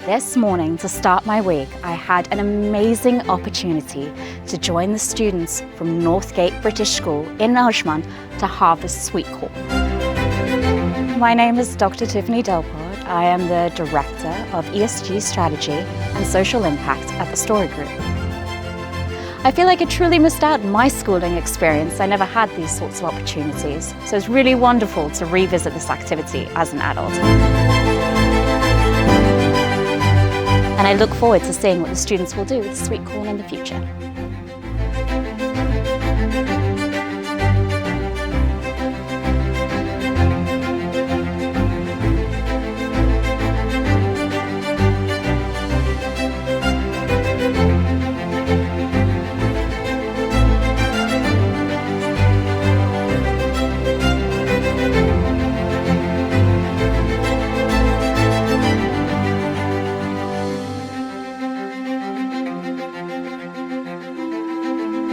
This morning, to start my week, I had an amazing opportunity to join the students from Northgate British School in Ajman to harvest sweet corn. My name is Dr. Tiffany Delport. I am the Director of ESG Strategy and Social Impact at the Storey Group. I feel like I truly missed out on my schooling experience. I never had these sorts of opportunities, so it's really wonderful to revisit this activity as an adult. And I look forward to seeing what the students will do with sweet corn in the future.